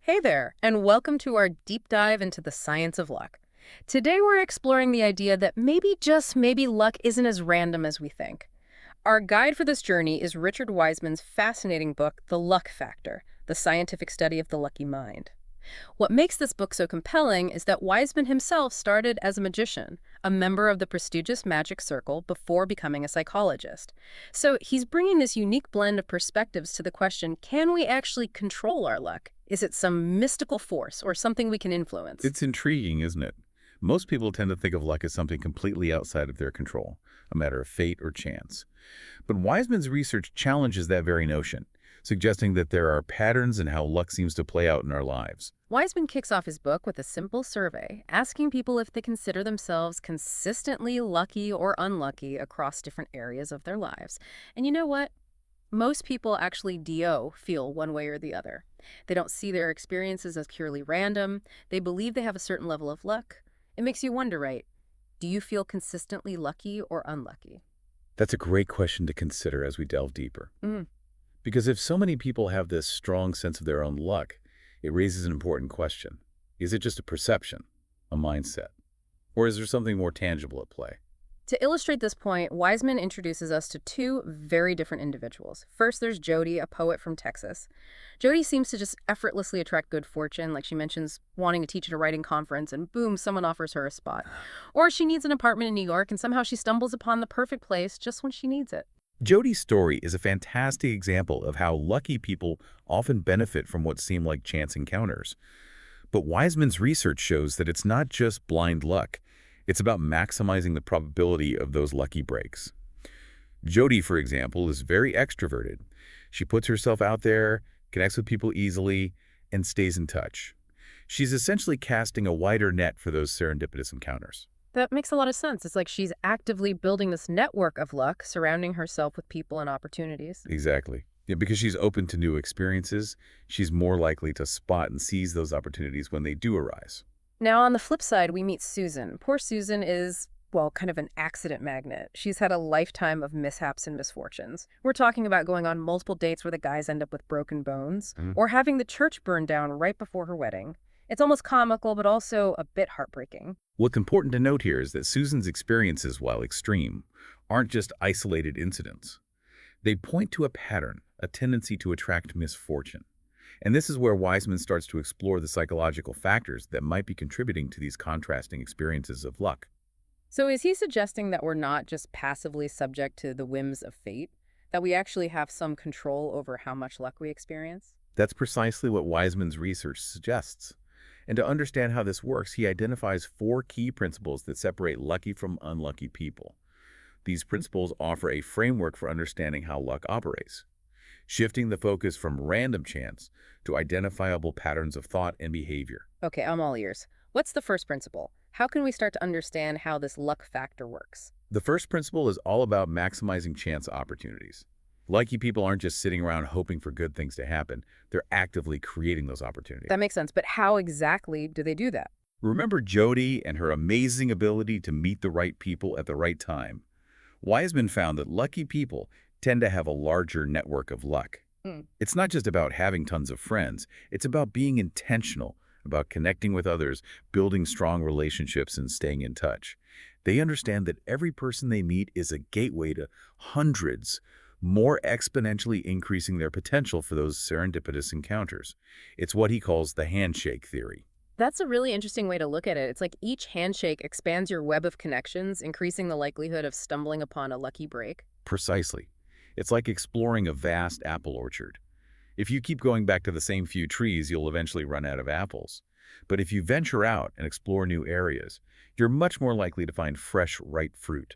Hey there, and welcome to our deep dive into the science of luck. Today we're exploring the idea that maybe, just maybe, luck isn't as random as we think. Our guide for this journey is Richard Wiseman's fascinating book, The Luck Factor, the scientific study of the lucky mind. What makes this book so compelling is that Wiseman himself started as a magician, a member of the prestigious magic circle before becoming a psychologist. So he's bringing this unique blend of perspectives to the question, can we actually control our luck? Is it some mystical force or something we can influence? It's intriguing, isn't it? Most people tend to think of luck as something completely outside of their control, a matter of fate or chance. But Wiseman's research challenges that very notion, suggesting that there are patterns in how luck seems to play out in our lives. Wiseman kicks off his book with a simple survey, asking people if they consider themselves consistently lucky or unlucky across different areas of their lives. And you know what? Most people actually feel one way or the other. They don't see their experiences as purely random. They believe they have a certain level of luck. It makes you wonder, right? Do you feel consistently lucky or unlucky? That's a great question to consider as we delve deeper. Mm. Because if so many people have this strong sense of their own luck, it raises an important question. Is it just a perception, a mindset? Or is there something more tangible at play? To illustrate this point, Wiseman introduces us to two very different individuals. First, there's Jody, a poet from Texas. Jody seems to just effortlessly attract good fortune, like she mentions wanting to teach at a writing conference, and boom, someone offers her a spot. Or she needs an apartment in New York, and somehow she stumbles upon the perfect place just when she needs it. Jody's story is a fantastic example of how lucky people often benefit from what seem like chance encounters. But Wiseman's research shows that it's not just blind luck. It's about maximizing the probability of those lucky breaks. Jody, for example, is very extroverted. She puts herself out there, connects with people easily, and stays in touch. She's essentially casting a wider net for those serendipitous encounters. That makes a lot of sense. It's like she's actively building this network of luck, surrounding herself with people and opportunities. Exactly. Yeah, because she's open to new experiences, she's more likely to spot and seize those opportunities when they do arise. Now, on the flip side, we meet Susan. Poor Susan is, well, kind of an accident magnet. She's had a lifetime of mishaps and misfortunes. We're talking about going on multiple dates where the guys end up with broken bones, or having the church burned down right before her wedding. It's almost comical, but also a bit heartbreaking. What's important to note here is that Susan's experiences, while extreme, aren't just isolated incidents. They point to a pattern, a tendency to attract misfortune. And this is where Wiseman starts to explore the psychological factors that might be contributing to these contrasting experiences of luck. So is he suggesting that we're not just passively subject to the whims of fate, that we actually have some control over how much luck we experience? That's precisely what Wiseman's research suggests. And to understand how this works, he identifies four key principles that separate lucky from unlucky people. These principles offer a framework for understanding how luck operates, shifting the focus from random chance to identifiable patterns of thought and behavior. Okay, I'm all ears. What's the first principle? How can we start to understand how this luck factor works? The first principle is all about maximizing chance opportunities. Lucky people aren't just sitting around hoping for good things to happen. They're actively creating those opportunities. That makes sense, but how exactly do they do that? Remember Jody and her amazing ability to meet the right people at the right time? Wiseman found that lucky people tend to have a larger network of luck. It's not just about having tons of friends. It's about being intentional, about connecting with others, building strong relationships, and staying in touch. They understand that every person they meet is a gateway to hundreds, more exponentially increasing their potential for those serendipitous encounters. It's what he calls the handshake theory. That's a really interesting way to look at it. It's like each handshake expands your web of connections, increasing the likelihood of stumbling upon a lucky break. Precisely. It's like exploring a vast apple orchard. If you keep going back to the same few trees, you'll eventually run out of apples. But if you venture out and explore new areas, you're much more likely to find fresh, ripe fruit.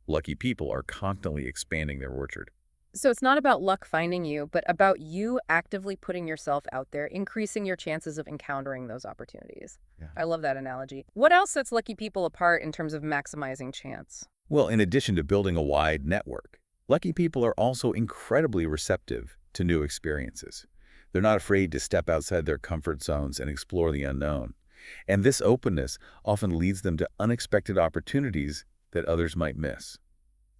Lucky people are constantly expanding their orchard. So it's not about luck finding you, but about you actively putting yourself out there, increasing your chances of encountering those opportunities. Yeah. I love that analogy. What else sets lucky people apart in terms of maximizing chance? Well, in addition to building a wide network, lucky people are also incredibly receptive to new experiences. They're not afraid to step outside their comfort zones and explore the unknown. And this openness often leads them to unexpected opportunities that others might miss.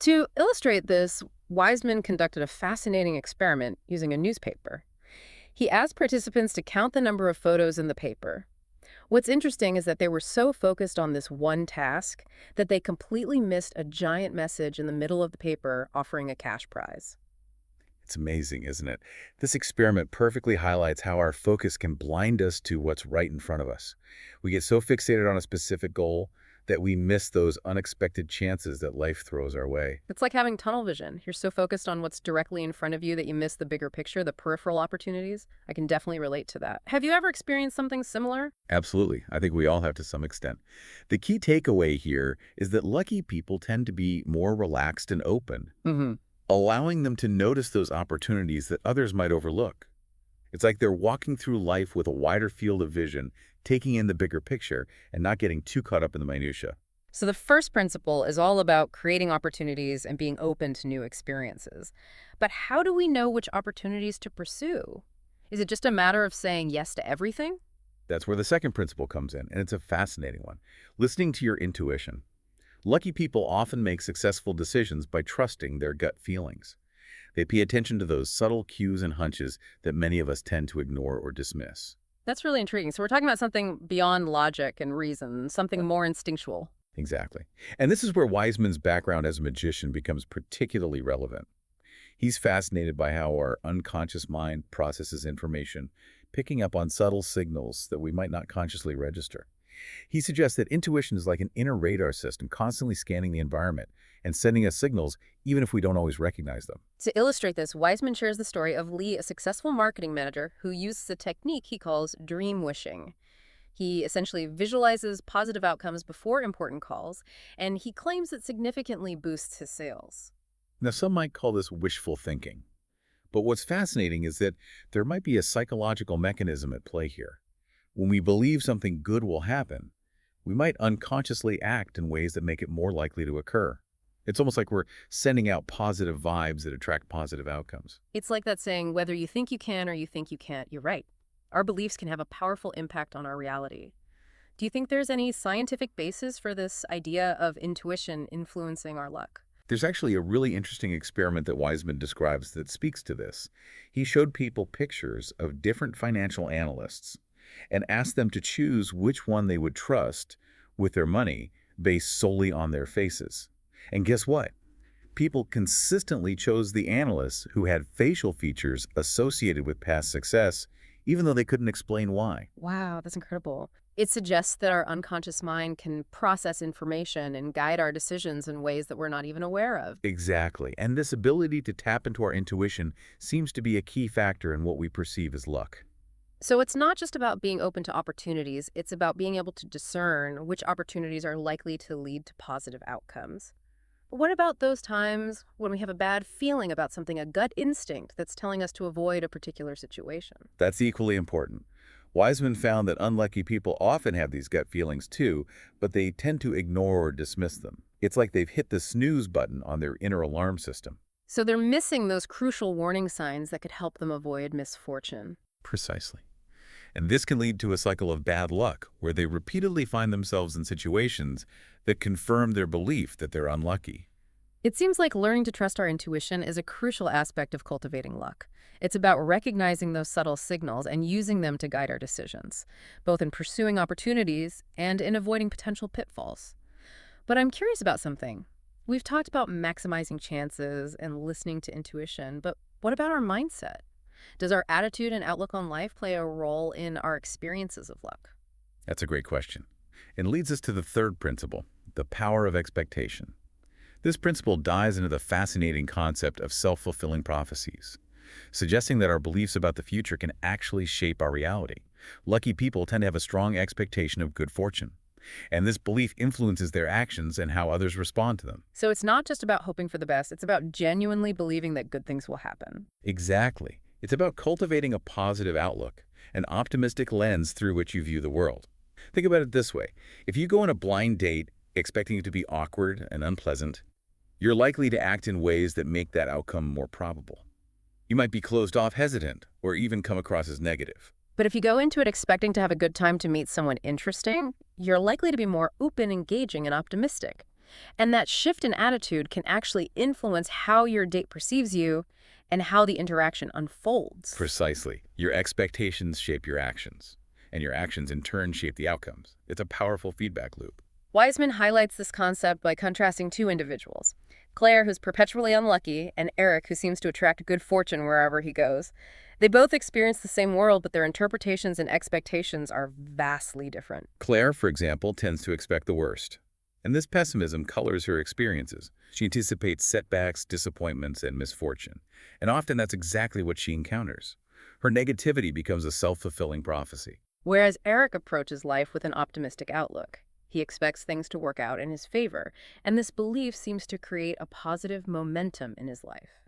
To illustrate this, Wiseman conducted a fascinating experiment using a newspaper. He asked participants to count the number of photos in the paper. What's interesting is that they were so focused on this one task that they completely missed a giant message in the middle of the paper offering a cash prize. It's amazing, isn't it? This experiment perfectly highlights how our focus can blind us to what's right in front of us. We get so fixated on a specific goal that we miss those unexpected chances that life throws our way. It's like having tunnel vision. You're so focused on what's directly in front of you that you miss the bigger picture, the peripheral opportunities. I can definitely relate to that. Have you ever experienced something similar? Absolutely. I think we all have to some extent. The key takeaway here is that lucky people tend to be more relaxed and open, Mm-hmm. allowing them to notice those opportunities that others might overlook. It's like they're walking through life with a wider field of vision, taking in the bigger picture and not getting too caught up in the minutia. So the first principle is all about creating opportunities and being open to new experiences. But how do we know which opportunities to pursue? Is it just a matter of saying yes to everything? That's where the second principle comes in, and it's a fascinating one. Listening to your intuition. Lucky people often make successful decisions by trusting their gut feelings. They pay attention to those subtle cues and hunches that many of us tend to ignore or dismiss. That's really intriguing. So we're talking about something beyond logic and reason, something more instinctual. Exactly. And this is where Wiseman's background as a magician becomes particularly relevant. He's fascinated by how our unconscious mind processes information, picking up on subtle signals that we might not consciously register. He suggests that intuition is like an inner radar system constantly scanning the environment and sending us signals even if we don't always recognize them. To illustrate this, Wiseman shares the story of Lee, a successful marketing manager who uses a technique he calls dream wishing. He essentially visualizes positive outcomes before important calls, and he claims it significantly boosts his sales. Now, some might call this wishful thinking. But what's fascinating is that there might be a psychological mechanism at play here. When we believe something good will happen, we might unconsciously act in ways that make it more likely to occur. It's almost like we're sending out positive vibes that attract positive outcomes. It's like that saying, whether you think you can or you think you can't, you're right. Our beliefs can have a powerful impact on our reality. Do you think there's any scientific basis for this idea of intuition influencing our luck? There's actually a really interesting experiment that Wiseman describes that speaks to this. He showed people pictures of different financial analysts and asked them to choose which one they would trust with their money based solely on their faces. And guess what? People consistently chose the analysts who had facial features associated with past success, even though they couldn't explain why. Wow, that's incredible. It suggests that our unconscious mind can process information and guide our decisions in ways that we're not even aware of. Exactly. And this ability to tap into our intuition seems to be a key factor in what we perceive as luck. So it's not just about being open to opportunities, it's about being able to discern which opportunities are likely to lead to positive outcomes. What about those times when we have a bad feeling about something, a gut instinct that's telling us to avoid a particular situation? That's equally important. Wiseman found that unlucky people often have these gut feelings too, but they tend to ignore or dismiss them. It's like they've hit the snooze button on their inner alarm system. So they're missing those crucial warning signs that could help them avoid misfortune. Precisely. And this can lead to a cycle of bad luck, where they repeatedly find themselves in situations that confirm their belief that they're unlucky. It seems like learning to trust our intuition is a crucial aspect of cultivating luck. It's about recognizing those subtle signals and using them to guide our decisions, both in pursuing opportunities and in avoiding potential pitfalls. But I'm curious about something. We've talked about maximizing chances and listening to intuition, but what about our mindset? Does our attitude and outlook on life play a role in our experiences of luck? That's a great question. And leads us to the third principle, the power of expectation. This principle dives into the fascinating concept of self-fulfilling prophecies, suggesting that our beliefs about the future can actually shape our reality. Lucky people tend to have a strong expectation of good fortune, and this belief influences their actions and how others respond to them. So it's not just about hoping for the best, it's about genuinely believing that good things will happen. Exactly. It's about cultivating a positive outlook, an optimistic lens through which you view the world. Think about it this way. If you go on a blind date expecting it to be awkward and unpleasant, you're likely to act in ways that make that outcome more probable. You might be closed off, hesitant, or even come across as negative. But if you go into it expecting to have a good time to meet someone interesting, you're likely to be more open, engaging, and optimistic. And that shift in attitude can actually influence how your date perceives you and how the interaction unfolds. Precisely. Your expectations shape your actions, and your actions in turn shape the outcomes. It's a powerful feedback loop. Wiseman highlights this concept by contrasting two individuals, Claire, who's perpetually unlucky, and Eric, who seems to attract good fortune wherever he goes. They both experience the same world, but their interpretations and expectations are vastly different. Claire, for example, tends to expect the worst, and this pessimism colors her experiences. She anticipates setbacks, disappointments, and misfortune, and often that's exactly what she encounters. Her negativity becomes a self-fulfilling prophecy. Whereas Eric approaches life with an optimistic outlook. He expects things to work out in his favor, and this belief seems to create a positive momentum in his life.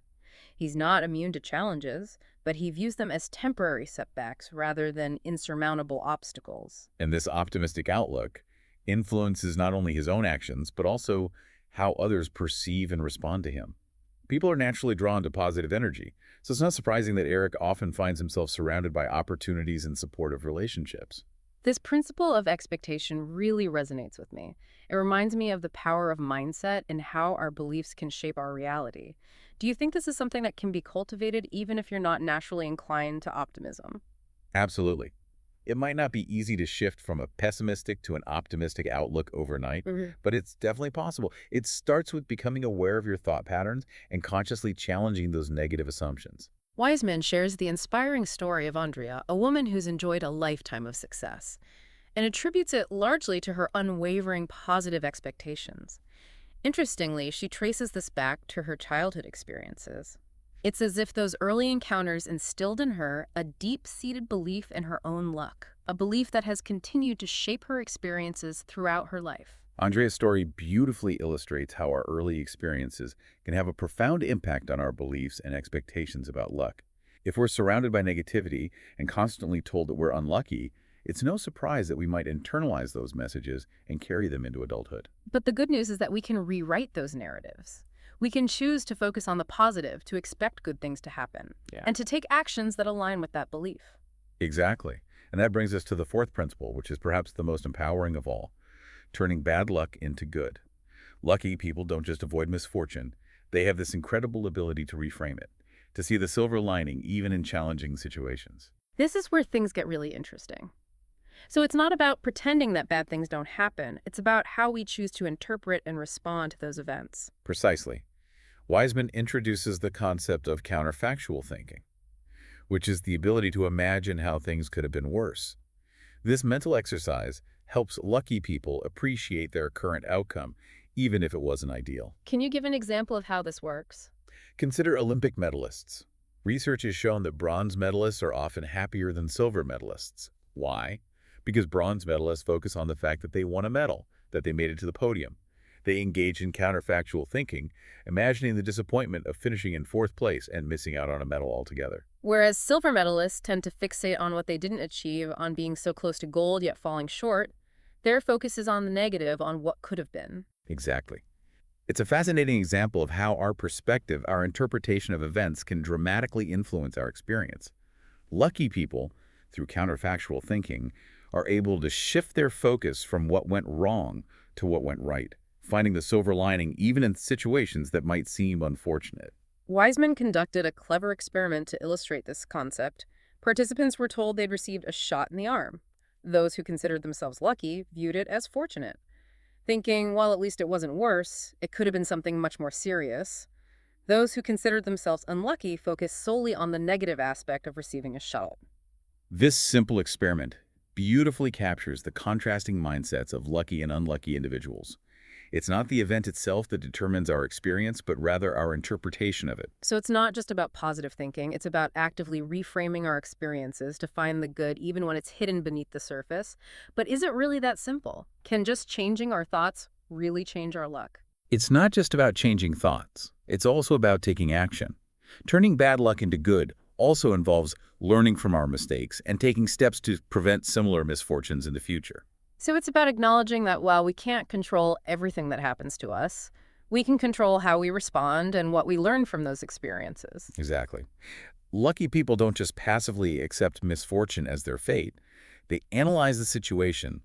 He's not immune to challenges, but he views them as temporary setbacks rather than insurmountable obstacles. And this optimistic outlook influences not only his own actions, but also how others perceive and respond to him. People are naturally drawn to positive energy, so it's not surprising that Eric often finds himself surrounded by opportunities and supportive relationships. This principle of expectation really resonates with me. It reminds me of the power of mindset and how our beliefs can shape our reality. Do you think this is something that can be cultivated even if you're not naturally inclined to optimism? Absolutely. It might not be easy to shift from a pessimistic to an optimistic outlook overnight, but it's definitely possible. It starts with becoming aware of your thought patterns and consciously challenging those negative assumptions. Wiseman shares the inspiring story of Andrea, a woman who's enjoyed a lifetime of success, and attributes it largely to her unwavering positive expectations. Interestingly, she traces this back to her childhood experiences. It's as if those early encounters instilled in her a deep-seated belief in her own luck, a belief that has continued to shape her experiences throughout her life. Andrea's story beautifully illustrates how our early experiences can have a profound impact on our beliefs and expectations about luck. If we're surrounded by negativity and constantly told that we're unlucky, it's no surprise that we might internalize those messages and carry them into adulthood. But the good news is that we can rewrite those narratives. We can choose to focus on the positive, to expect good things to happen, and to take actions that align with that belief. Exactly. And that brings us to the fourth principle, which is perhaps the most empowering of all: turning bad luck into good. Lucky people don't just avoid misfortune, they have this incredible ability to reframe it, to see the silver lining even in challenging situations. This is where things get really interesting. So it's not about pretending that bad things don't happen. It's about how we choose to interpret and respond to those events. Precisely. Wiseman introduces the concept of counterfactual thinking, which is the ability to imagine how things could have been worse. This mental exercise helps lucky people appreciate their current outcome, even if it wasn't ideal. Can you give an example of how this works? Consider Olympic medalists. Research has shown that bronze medalists are often happier than silver medalists. Why? Because bronze medalists focus on the fact that they won a medal, that they made it to the podium. They engage in counterfactual thinking, imagining the disappointment of finishing in fourth place and missing out on a medal altogether. Whereas silver medalists tend to fixate on what they didn't achieve, on being so close to gold yet falling short, their focus is on the negative, on what could have been. Exactly. It's a fascinating example of how our perspective, our interpretation of events, can dramatically influence our experience. Lucky people, through counterfactual thinking, are able to shift their focus from what went wrong to what went right, finding the silver lining even in situations that might seem unfortunate. Wiseman conducted a clever experiment to illustrate this concept. Participants were told they'd received a shot in the arm. Those who considered themselves lucky viewed it as fortunate, thinking, well, at least it wasn't worse, it could have been something much more serious. Those who considered themselves unlucky focused solely on the negative aspect of receiving a shot. This simple experiment beautifully captures the contrasting mindsets of lucky and unlucky individuals. It's not the event itself that determines our experience, but rather our interpretation of it. So it's not just about positive thinking, it's about actively reframing our experiences to find the good even when it's hidden beneath the surface. But is it really that simple? Can just changing our thoughts really change our luck? It's not just about changing thoughts. It's also about taking action. Turning bad luck into good also involves learning from our mistakes and taking steps to prevent similar misfortunes in the future. So it's about acknowledging that while we can't control everything that happens to us, we can control how we respond and what we learn from those experiences. Exactly. Lucky people don't just passively accept misfortune as their fate. They analyze the situation,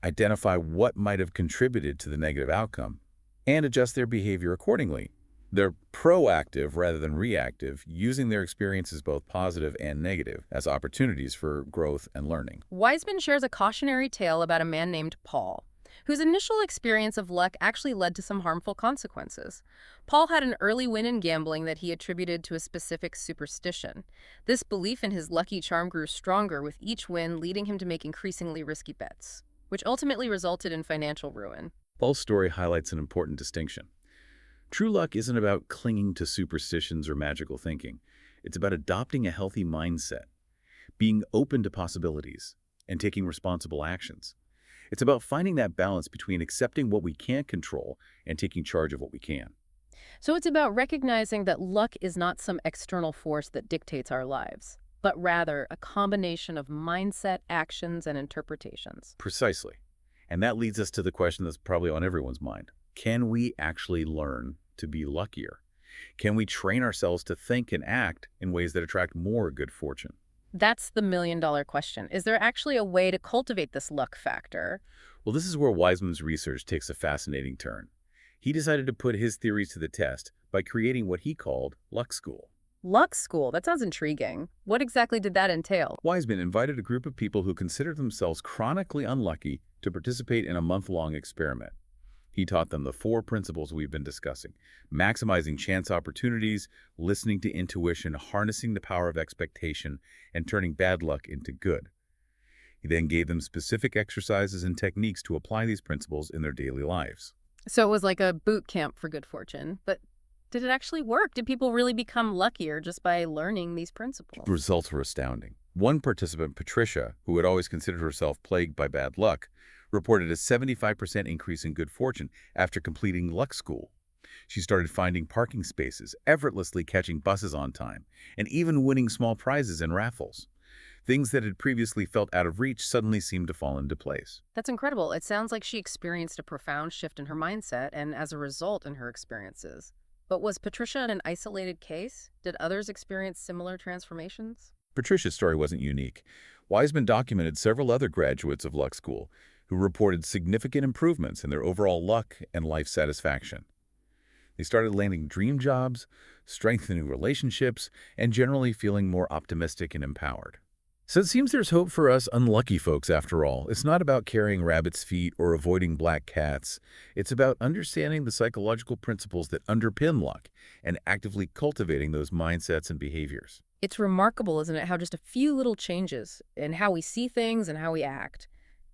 identify what might have contributed to the negative outcome, and adjust their behavior accordingly. They're proactive rather than reactive, using their experiences both positive and negative as opportunities for growth and learning. Wiseman shares a cautionary tale about a man named Paul, whose initial experience of luck actually led to some harmful consequences. Paul had an early win in gambling that he attributed to a specific superstition. This belief in his lucky charm grew stronger with each win, leading him to make increasingly risky bets, which ultimately resulted in financial ruin. Paul's story highlights an important distinction. True luck isn't about clinging to superstitions or magical thinking. It's about adopting a healthy mindset, being open to possibilities, and taking responsible actions. It's about finding that balance between accepting what we can't control and taking charge of what we can. So it's about recognizing that luck is not some external force that dictates our lives, but rather a combination of mindset, actions, and interpretations. Precisely. And that leads us to the question that's probably on everyone's mind. Can we actually learn to be luckier? Can we train ourselves to think and act in ways that attract more good fortune? That's the million-dollar question. Is there actually a way to cultivate this luck factor? Well, this is where Wiseman's research takes a fascinating turn. He decided to put his theories to the test by creating what he called Luck School. Luck school, that sounds intriguing. What exactly did that entail? Wiseman invited a group of people who considered themselves chronically unlucky to participate in a month-long experiment. He taught them the 4 principles we've been discussing: maximizing chance opportunities, listening to intuition, harnessing the power of expectation, and turning bad luck into good. He then gave them specific exercises and techniques to apply these principles in their daily lives. So it was like a boot camp for good fortune, but did it actually work? Did people really become luckier just by learning these principles? The results were astounding. One participant, Patricia, who had always considered herself plagued by bad luck, reported a 75% increase in good fortune after completing Luck School. She started finding parking spaces, effortlessly catching buses on time, and even winning small prizes in raffles. Things that had previously felt out of reach suddenly seemed to fall into place. That's incredible. It sounds like she experienced a profound shift in her mindset and, as a result, in her experiences. But was Patricia an isolated case? Did others experience similar transformations? Patricia's story wasn't unique. Wiseman documented several other graduates of Luck School who reported significant improvements in their overall luck and life satisfaction. They started landing dream jobs, strengthening relationships, and generally feeling more optimistic and empowered. So it seems there's hope for us unlucky folks after all. It's not about carrying rabbit's feet or avoiding black cats. It's about understanding the psychological principles that underpin luck and actively cultivating those mindsets and behaviors. It's remarkable, isn't it, how just a few little changes in how we see things and how we act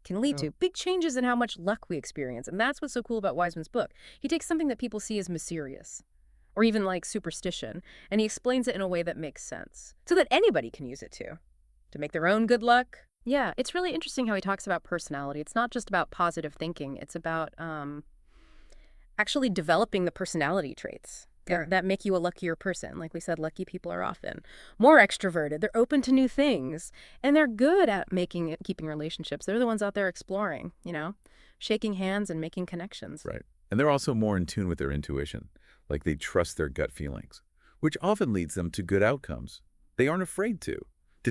can lead to big changes in how much luck we experience. And that's what's so cool about Wiseman's book. He takes something that people see as mysterious or even like superstition, and he explains it in a way that makes sense so that anybody can use it to make their own good luck. Yeah, it's really interesting how he talks about personality. It's not just about positive thinking. It's about actually developing the personality traits that make you a luckier person. Like we said, lucky people are often more extroverted. They're open to new things, and they're good at keeping relationships. They're the ones out there exploring, shaking hands and making connections. Right. And they're also more in tune with their intuition, like they trust their gut feelings, which often leads them to good outcomes. They aren't afraid to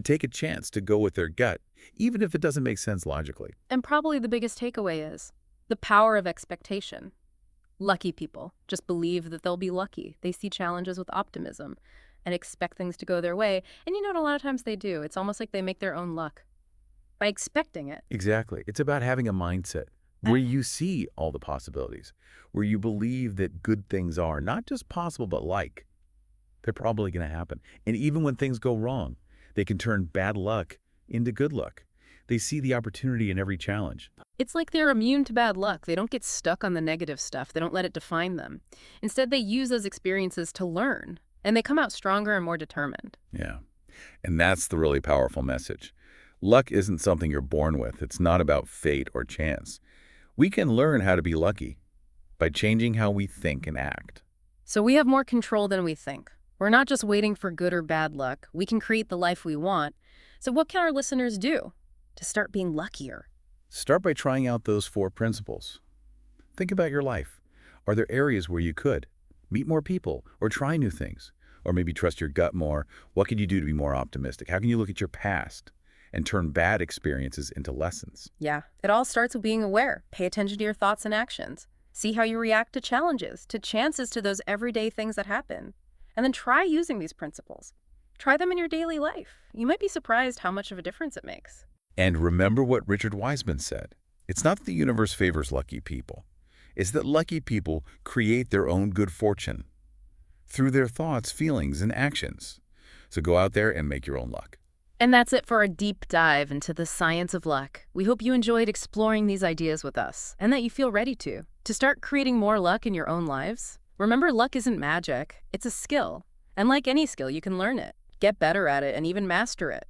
take a chance to go with their gut, even if it doesn't make sense logically. And probably the biggest takeaway is the power of expectation. Lucky people just believe that they'll be lucky. They see challenges with optimism and expect things to go their way. And a lot of times they do. It's almost like they make their own luck by expecting it. Exactly. It's about having a mindset where you see all the possibilities, where you believe that good things are not just possible, but they're probably going to happen. And even when things go wrong, they can turn bad luck into good luck. They see the opportunity in every challenge. It's like they're immune to bad luck. They don't get stuck on the negative stuff. They don't let it define them. Instead, they use those experiences to learn, and they come out stronger and more determined. Yeah. And that's the really powerful message. Luck isn't something you're born with. It's not about fate or chance. We can learn how to be lucky by changing how we think and act. So we have more control than we think. We're not just waiting for good or bad luck. We can create the life we want. So what can our listeners do to start being luckier? Start by trying out those 4 principles. Think about your life. Are there areas where you could meet more people or try new things? Or maybe trust your gut more? What can you do to be more optimistic? How can you look at your past and turn bad experiences into lessons? Yeah, it all starts with being aware. Pay attention to your thoughts and actions. See how you react to challenges, to chances, to those everyday things that happen. And then try using these principles. Try them in your daily life. You might be surprised how much of a difference it makes. And remember what Richard Wiseman said. It's not that the universe favors lucky people. It's that lucky people create their own good fortune through their thoughts, feelings, and actions. So go out there and make your own luck. And that's it for our deep dive into the science of luck. We hope you enjoyed exploring these ideas with us and that you feel ready to start creating more luck in your own lives. Remember, luck isn't magic, it's a skill. And like any skill, you can learn it, get better at it, and even master it.